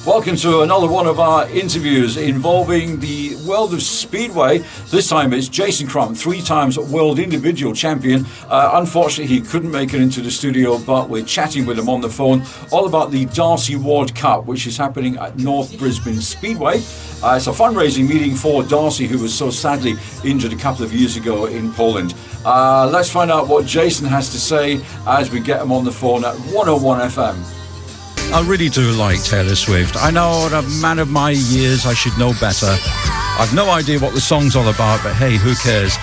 Welcome to another one of our interviews involving the world of Speedway. This time it's Jason Crump, 3 times world individual champion. Unfortunately, he couldn't make it into the studio, but we're chatting with him on the phone all about the Darcy Ward Cup, which is happening at North Brisbane Speedway. It's a fundraising meeting for Darcy, who was so sadly injured a couple of years ago in Poland. Let's find out what Jason has to say as we get him on the phone at 101 FM. I really do like Taylor Swift. I know, a man of my years, I should know better. I've no idea what the song's all about, but hey, who cares?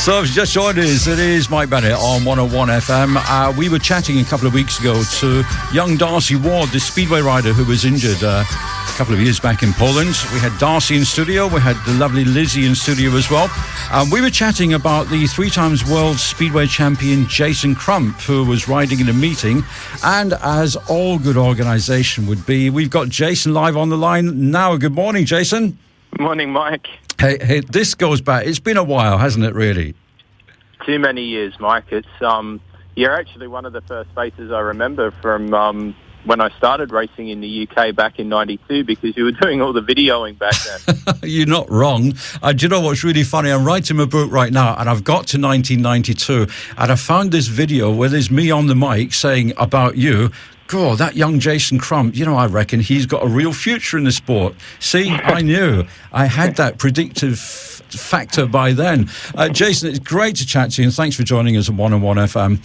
So if you just joined us, it is Mike Bennett on 101 FM. We were chatting a couple of weeks ago to young Darcy Ward, the Speedway rider who was injured a couple of years back in Poland. We had Darcy in studio. We had the lovely Lizzie in studio as well. We were chatting about the 3 times world Speedway champion Jason Crump, who was riding in a meeting. And as all good organisation would be, we've got Jason live on the line now. Good morning, Jason. Morning, Mike. Hey, this goes back. It's been a while, hasn't it, really? Too many years, Mike. It's you're actually one of the first faces I remember from when I started racing in the UK back in '92, because you were doing all the videoing back then. You're not wrong. Do you know what's really funny? I'm writing my book right now, and I've got to 1992, and I found this video where there's me on the mic saying about you, God, that young Jason Crump, I reckon he's got a real future in the sport. See, I knew. I had that predictive factor by then. Jason, it's great to chat to you, and thanks for joining us on 101 FM.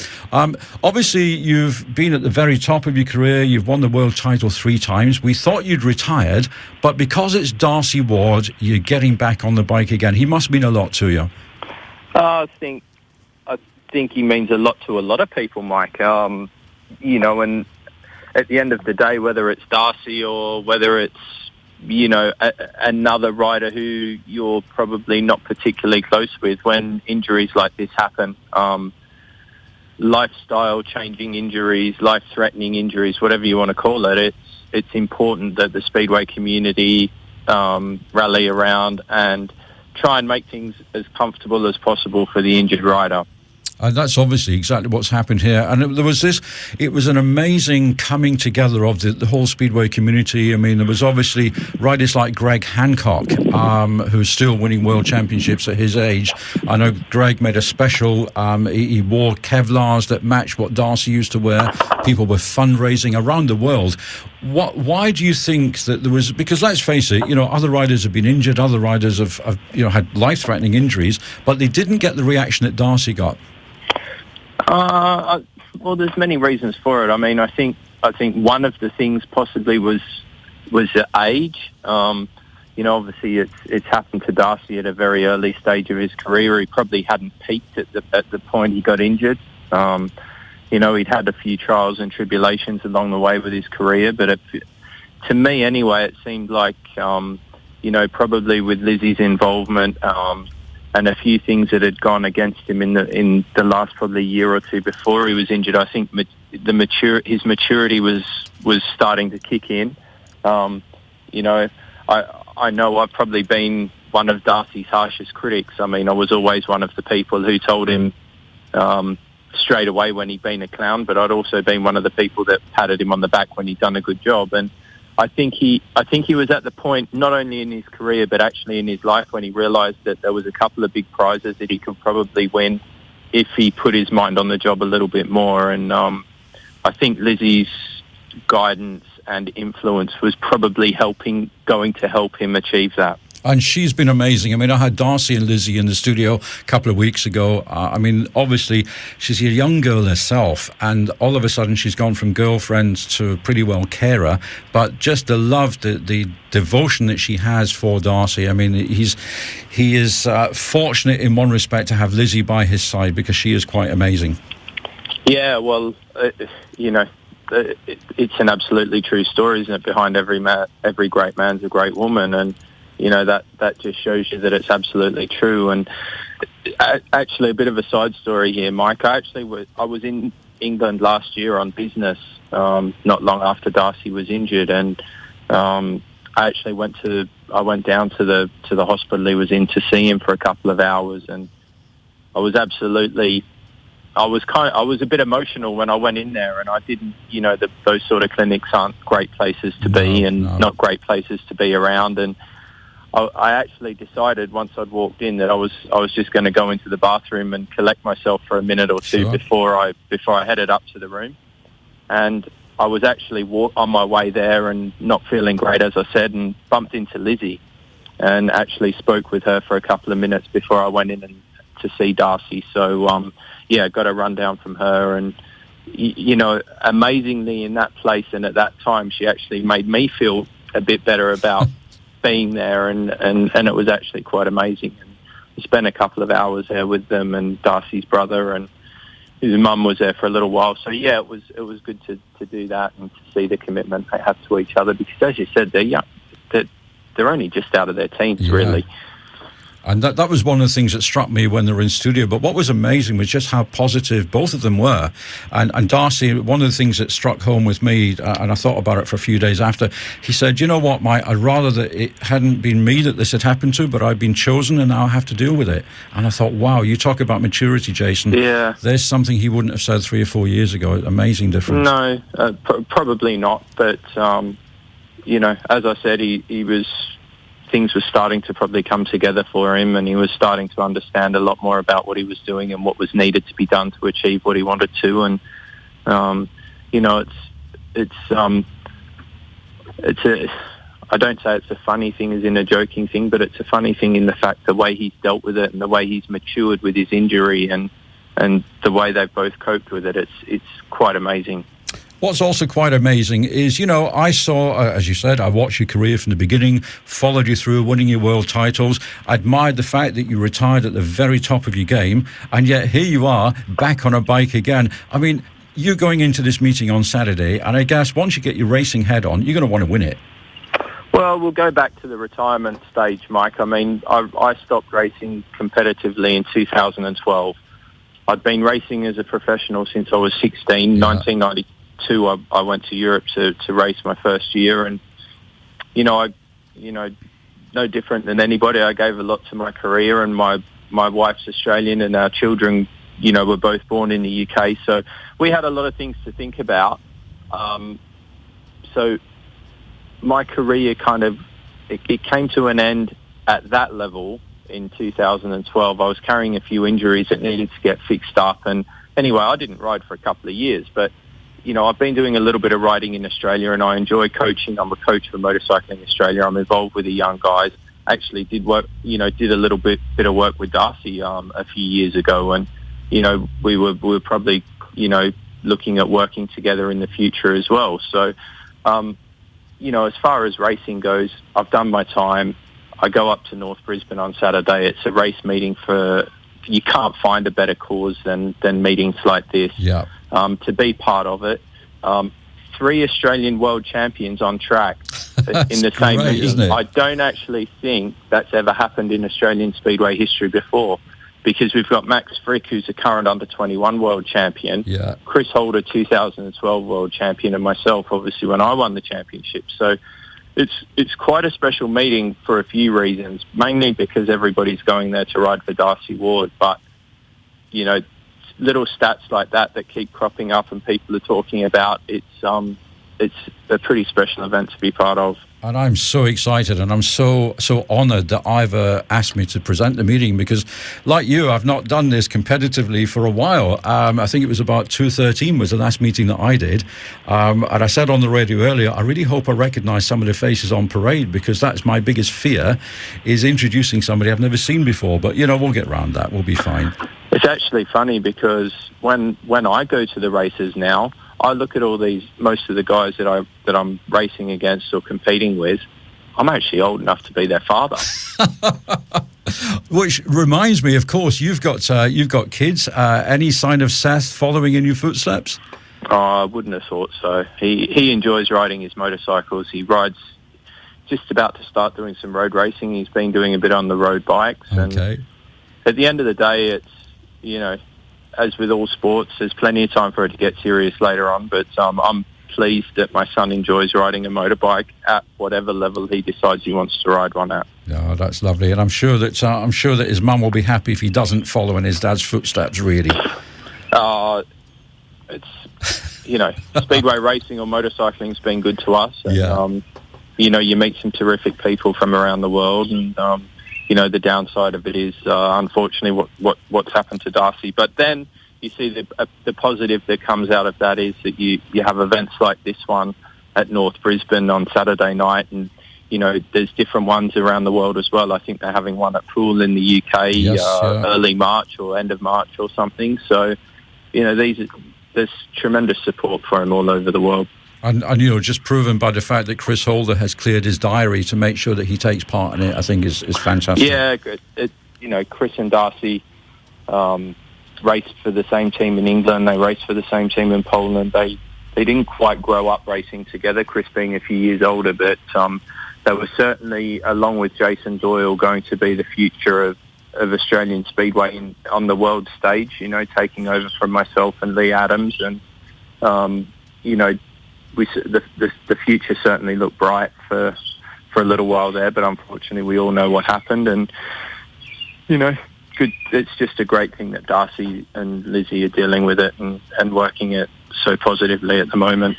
Obviously, you've been at the very top of your career. You've won the world title 3 times. We thought you'd retired, but because it's Darcy Ward, you're getting back on the bike again. He must mean a lot to you. I think he means a lot to a lot of people, Mike. And at the end of the day, whether it's Darcy or whether it's, another rider who you're probably not particularly close with, when injuries like this happen, lifestyle-changing injuries, life-threatening injuries, whatever you want to call it, it's important that the Speedway community rally around and try and make things as comfortable as possible for the injured rider. And that's obviously exactly what's happened here. And it was an amazing coming together of the whole Speedway community. I mean, there was obviously riders like Greg Hancock, who's still winning world championships at his age. I know Greg made a special, he wore Kevlars that matched what Darcy used to wear. People were fundraising around the world. Why do you think that there was, because let's face it, other riders have been injured, other riders have had life-threatening injuries, but they didn't get the reaction that Darcy got. Well, there's many reasons for it. I mean, I think one of the things possibly was the age. Obviously it's happened to Darcy at a very early stage of his career. He probably hadn't peaked at the point he got injured. He'd had a few trials and tribulations along the way with his career, but to me anyway, it seemed like probably with Lizzie's involvement, and a few things that had gone against him in the last probably year or two before he was injured, I think his maturity was starting to kick in. I know I've probably been one of Darcy's harshest critics. I mean, I was always one of the people who told him straight away when he'd been a clown, but I'd also been one of the people that patted him on the back when he'd done a good job. And I think he was at the point, not only in his career, but actually in his life, when he realised that there was a couple of big prizes that he could probably win if he put his mind on the job a little bit more. And I think Lizzie's guidance and influence was probably going to help him achieve that. And she's been amazing. I mean, I had Darcy and Lizzie in the studio a couple of weeks ago. Obviously, she's a young girl herself, and all of a sudden she's gone from girlfriend to pretty well carer. But just the love, the devotion that she has for Darcy. I mean, he is fortunate in one respect to have Lizzie by his side, because she is quite amazing. Yeah, well, it's an absolutely true story, isn't it? Behind every great man's a great woman, and that just shows you that it's absolutely true. And actually, a bit of a side story here, Mike. I was in England last year on business, not long after Darcy was injured, and I went down to the hospital he was in to see him for a couple of hours, and I was absolutely I was a bit emotional when I went in there, and I didn't, those sort of clinics aren't great places to be, and not great places to be around. And I actually decided once I'd walked in that I was just going to go into the bathroom and collect myself for a minute or two before I headed up to the room. And I was actually on my way there and not feeling great, as I said, and bumped into Lizzie, and actually spoke with her for a couple of minutes before I went in to see Darcy. So got a rundown from her, and amazingly in that place and at that time, she actually made me feel a bit better about being there, and it was actually quite amazing. And we spent a couple of hours there with them and Darcy's brother, and his mum was there for a little while. So it was good to do that and to see the commitment they have to each other, because as you said, they're young, they're only just out of their teens, really. And that was one of the things that struck me when they were in studio. But what was amazing was just how positive both of them were. And Darcy, one of the things that struck home with me, and I thought about it for a few days after, he said, you know what, Mike, I'd rather that it hadn't been me that this had happened to, but I'd been chosen and now I have to deal with it. And I thought, wow, you talk about maturity, Jason. Yeah. There's something he wouldn't have said 3 or 4 years ago. Amazing difference. No, probably not. But, as I said, he was... things were starting to probably come together for him, and he was starting to understand a lot more about what he was doing and what was needed to be done to achieve what he wanted to. And I don't say it's a funny thing as in a joking thing, but it's a funny thing in the fact the way he's dealt with it and the way he's matured with his injury and the way they've both coped with it. It's quite amazing. What's also quite amazing is, I saw, as you said, I watched your career from the beginning, followed you through, winning your world titles. I admired the fact that you retired at the very top of your game, and yet here you are, back on a bike again. I mean, you're going into this meeting on Saturday, and I guess once you get your racing head on, you're going to want to win it. Well, we'll go back to the retirement stage, Mike. I mean, I stopped racing competitively in 2012. I'd been racing as a professional since I was 16, 1992. I went to Europe to race my first year, and no different than anybody. I gave a lot to my career, and my wife's Australian, and our children, were both born in the UK. So we had a lot of things to think about. So my career it came to an end at that level in 2012. I was carrying a few injuries that needed to get fixed up, and anyway, I didn't ride for a couple of years, but I've been doing a little bit of riding in Australia, and I enjoy coaching. I'm a coach for Motorcycling Australia. I'm involved with the young guys. Actually did work, did a little bit of work with Darcy a few years ago, and we were probably looking at working together in the future as well. So as far as racing goes, I've done my time. I go up to North Brisbane on Saturday. It's a race meeting you can't find a better cause than meetings like this. Yeah. To be part of it. 3 Australian world champions on track in the same meeting. I don't actually think that's ever happened in Australian Speedway history before, because we've got Max Frick, who's a current under-21 world champion, Chris Holder, 2012 world champion, and myself, obviously, when I won the championship. So it's quite a special meeting for a few reasons, mainly because everybody's going there to ride for Darcy Ward, but, little stats like that keep cropping up and people are talking about. It's a pretty special event to be part of. And I'm so excited, and I'm so honoured that Ivor asked me to present the meeting, because, like you, I've not done this competitively for a while. I think it was about 2013 was the last meeting that I did. And I said on the radio earlier, I really hope I recognise some of the faces on parade, because that's my biggest fear, is introducing somebody I've never seen before. But, we'll get round that. We'll be fine. It's actually funny, because when I go to the races now, I look at most of the guys that I'm racing against or competing with. I'm actually old enough to be their father. Which reminds me, of course, you've got kids. Any sign of Seth following in your footsteps? Oh, I wouldn't have thought so. He enjoys riding his motorcycles. He rides, just about to start doing some road racing. He's been doing a bit on the road bikes. Okay. And at the end of the day, it's as with all sports, there's plenty of time for it to get serious later on, but I'm pleased that my son enjoys riding a motorbike at whatever level he decides he wants to ride one at. Oh, that's lovely, and I'm sure that his mum will be happy if he doesn't follow in his dad's footsteps, really. It's, Speedway racing or motorcycling's been good to us. And, you meet some terrific people from around the world, and the downside of it is unfortunately what's happened to Darcy. But then you see the positive that comes out of that is that you have events like this one at North Brisbane on Saturday night, and there's different ones around the world as well. I think they're having one at Poole in the UK early March or end of March or something. So there's tremendous support for him all over the world. And just proven by the fact that Chris Holder has cleared his diary to make sure that he takes part in it, I think is fantastic. Yeah, good. Chris and Darcy raced for the same team in England. They raced for the same team in Poland. They didn't quite grow up racing together, Chris being a few years older, but they were certainly, along with Jason Doyle, going to be the future of Australian Speedway on the world stage, taking over from myself and Lee Adams. And, the future certainly looked bright for a little while there, but unfortunately we all know what happened. And, it's just a great thing that Darcy and Lizzie are dealing with it and working it so positively at the moment.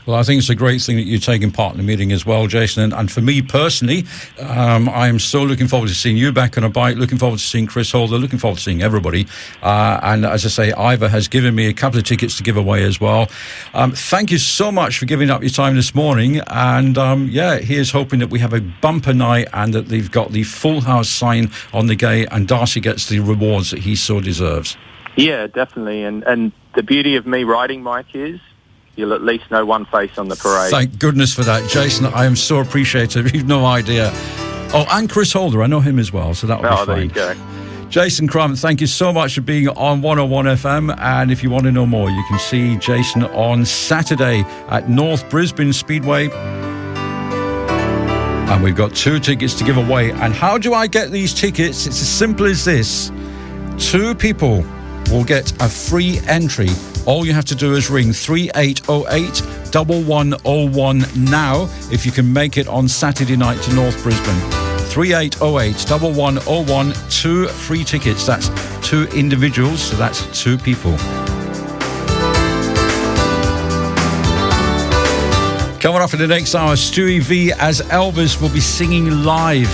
Well, I think it's a great thing that you're taking part in the meeting as well, Jason. And for me personally, I am so looking forward to seeing you back on a bike, looking forward to seeing Chris Holder, looking forward to seeing everybody. And as I say, Ivor has given me a couple of tickets to give away as well. Thank you so much for giving up your time this morning. And here's hoping that we have a bumper night and that they've got the full house sign on the gate and Darcy gets the rewards that he so deserves. Yeah, definitely. And the beauty of me riding, Mike, is you'll at least know one face on the parade. Thank goodness for that, Jason. I am so appreciative. You've no idea. Oh, and Chris Holder. I know him as well, so that'll be fine. There you go. Jason Crump, thank you so much for being on 101 FM. And if you want to know more, you can see Jason on Saturday at North Brisbane Speedway. And we've got 2 tickets to give away. And how do I get these tickets? It's as simple as this. 2 people will get a free entry. All you have to do is ring 3808 1101 now if you can make it on Saturday night to North Brisbane. 3808 1101, 2 free tickets. That's 2 individuals, so that's 2 people. Coming up in the next hour, Stewie V as Elvis will be singing live.